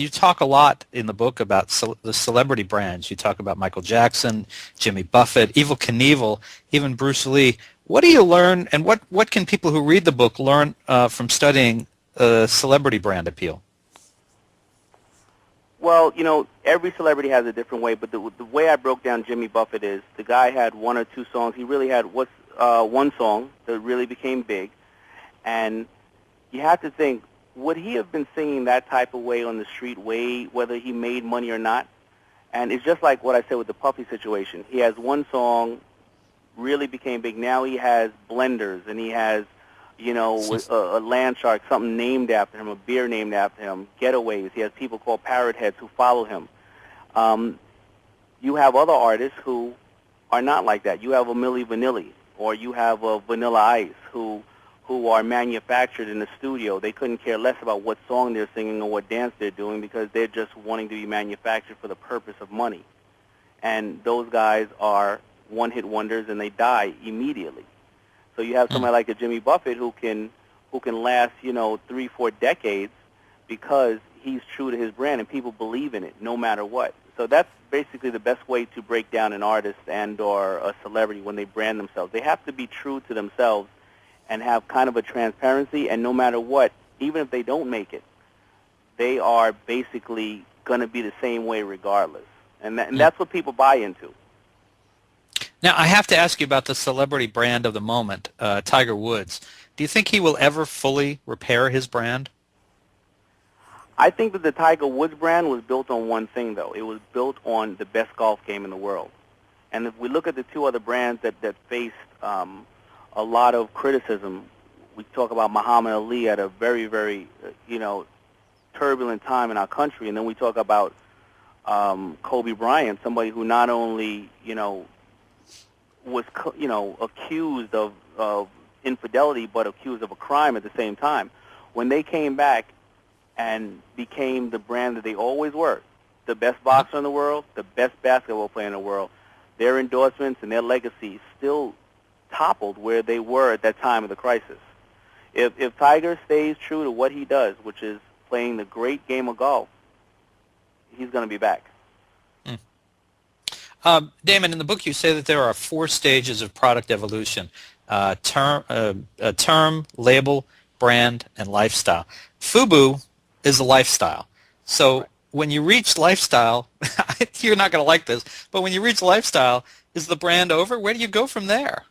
you talk a lot in the book about the celebrity brands. You talk about Michael Jackson, Jimmy Buffett, Evel Knievel, even Bruce Lee. What do you learn, and what can people who read the book learn from studying celebrity brand appeal? Well, every celebrity has a different way, but the way I broke down Jimmy Buffett is the guy had one or two songs. He really had one song that really became big, and you have to think, would he have been singing that type of way on the street, whether he made money or not? And it's just like what I said with the Puffy situation. He has one song, really became big. Now he has blenders, and he has a land shark, something named after him, a beer named after him, getaways. He has people called parrot heads who follow him. You have other artists who are not like that. You have a Milli Vanilli, or you have a Vanilla Ice, who are manufactured in the studio. They couldn't care less about what song they're singing or what dance they're doing because they're just wanting to be manufactured for the purpose of money. And those guys are one-hit wonders, and they die immediately. So you have somebody like a Jimmy Buffett who can last 3-4 decades because he's true to his brand and people believe in it no matter what. So that's basically the best way to break down an artist and or a celebrity when they brand themselves. They have to be true to themselves and have kind of a transparency, and no matter what, even if they don't make it, they are basically going to be the same way regardless. And that's what people buy into. Now, I have to ask you about the celebrity brand of the moment, Tiger Woods. Do you think he will ever fully repair his brand? I think that the Tiger Woods brand was built on one thing, though. It was built on the best golf game in the world. And if we look at the two other brands that faced a lot of criticism, we talk about Muhammad Ali at a very, very, turbulent time in our country, and then we talk about Kobe Bryant, somebody who not only, was, accused of infidelity, but accused of a crime at the same time. When they came back and became the brand that they always were, the best boxer in the world, the best basketball player in the world, their endorsements and their legacy still toppled where they were at that time of the crisis. If Tiger stays true to what he does, which is playing the great game of golf, he's going to be back. Damon, in the book you say that there are 4 stages of product evolution: term, label, brand, and lifestyle. FUBU is a lifestyle. So when you reach lifestyle, you're not going to like this, but when you reach lifestyle, is the brand over? Where do you go from there?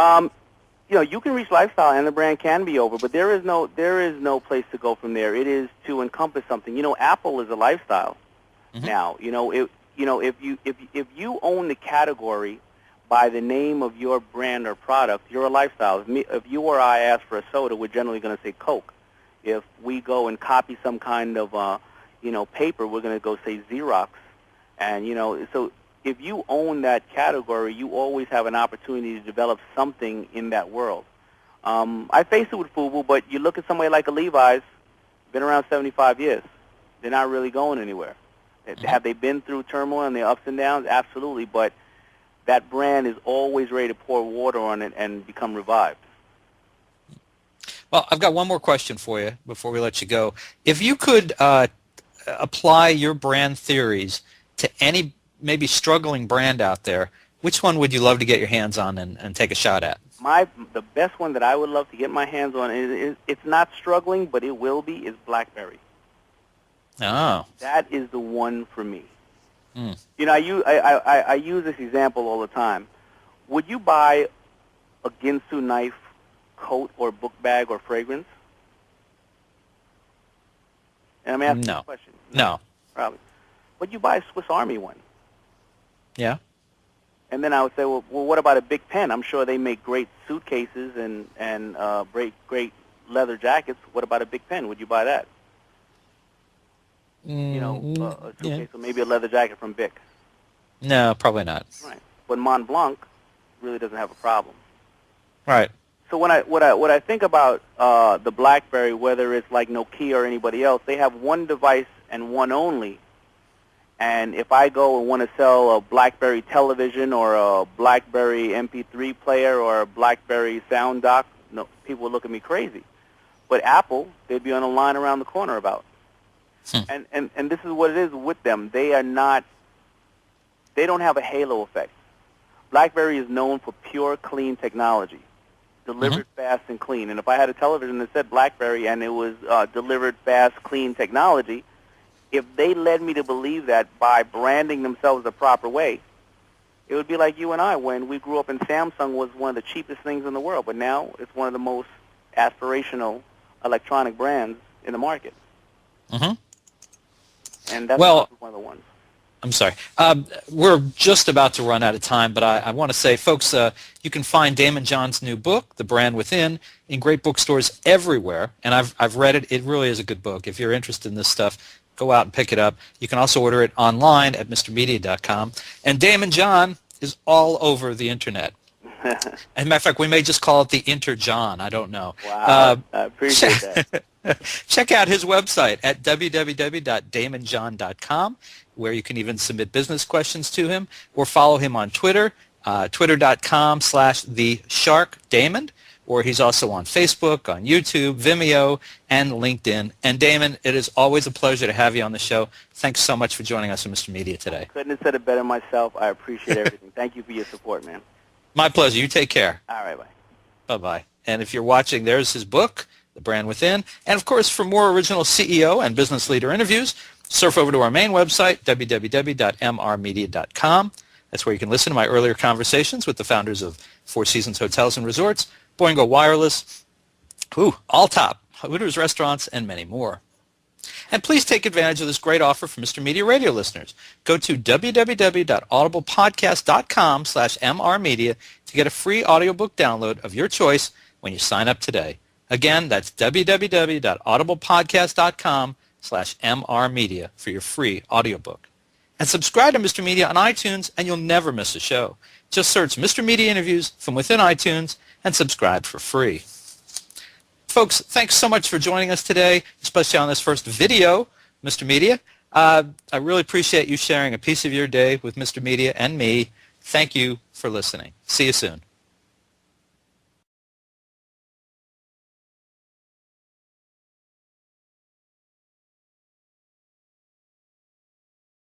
You can reach lifestyle and the brand can be over, but there is no place to go from there. It is to encompass something. Apple is a lifestyle now. If you own the category by the name of your brand or product, you're a lifestyle. If you or I ask for a soda, we're generally going to say Coke. If we go and copy some kind of paper, we're going to go say Xerox. And so if you own that category, you always have an opportunity to develop something in that world. I face it with FUBU, but you look at somebody like a Levi's, been around 75 years. They're not really going anywhere. Have they been through turmoil and their ups and downs? Absolutely, but that brand is always ready to pour water on it and become revived. Well, I've got one more question for you before we let you go. If you could apply your brand theories to any maybe struggling brand out there, which one would you love to get your hands on and take a shot at? The best one that I would love to get my hands on is it's not struggling, but it will be, is BlackBerry. Oh. That is the one for me. I use this example all the time. Would you buy a Ginsu knife, coat, or book bag or fragrance? And I'm asking you a question. No. Probably. Would you buy a Swiss Army one? Yeah. And then I would say, well, what about a Big Pen? I'm sure they make great suitcases and great leather jackets. What about a Big Pen? Would you buy that? A suitcase or maybe a leather jacket from Bic. No, probably not. Right. But Mont Blanc really doesn't have a problem. Right. So when I think about the BlackBerry, whether it's like Nokia or anybody else, they have one device and one only. And if I go and want to sell a BlackBerry television or a BlackBerry MP3 player or a BlackBerry sound dock, people would look at me crazy. But Apple, they'd be on a line around the corner about. And this is what it is with them. They don't have a halo effect. BlackBerry is known for pure, clean technology, delivered fast and clean. And if I had a television that said BlackBerry and it was delivered fast, clean technology, if they led me to believe that by branding themselves the proper way, it would be like you and I when we grew up and Samsung was one of the cheapest things in the world, but now it's one of the most aspirational electronic brands in the market. And that's one of the ones. I'm sorry. We're just about to run out of time, but I want to say, folks, you can find Damon John's new book, The Brand Within, in great bookstores everywhere, and I've read it. It really is a good book. If you're interested in this stuff, go out and pick it up. You can also order it online at MrMedia.com. And Damon John is all over the internet. As a matter of fact, we may just call it the Inter-John. I don't know. Wow, I appreciate that. Check out his website at www.DAYMONDJOHN.com, where you can even submit business questions to him, or follow him on Twitter, twitter.com/TheSharkDamon, or he's also on Facebook, on YouTube, Vimeo, and LinkedIn. And Damon, it is always a pleasure to have you on the show. Thanks so much for joining us on Mr. Media today. Couldn't have said it better myself. I appreciate everything. Thank you for your support, man. My pleasure. You take care. All right, bye. Bye-bye. And if you're watching, there's his book, The Brand Within. And, of course, for more original CEO and business leader interviews, surf over to our main website, www.mrmedia.com. That's where you can listen to my earlier conversations with the founders of Four Seasons Hotels and Resorts, Boingo Wireless, Alltop, Hooters Restaurants, and many more. And please take advantage of this great offer for Mr. Media Radio listeners. Go to www.audiblepodcast.com/mrmedia to get a free audiobook download of your choice when you sign up today. Again, that's www.audiblepodcast.com/mrmedia for your free audiobook. And subscribe to Mr. Media on iTunes and you'll never miss a show. Just search Mr. Media Interviews from within iTunes and subscribe for free. Folks, thanks so much for joining us today, especially on this first video, Mr. Media. I really appreciate you sharing a piece of your day with Mr. Media and me. Thank you for listening. See you soon.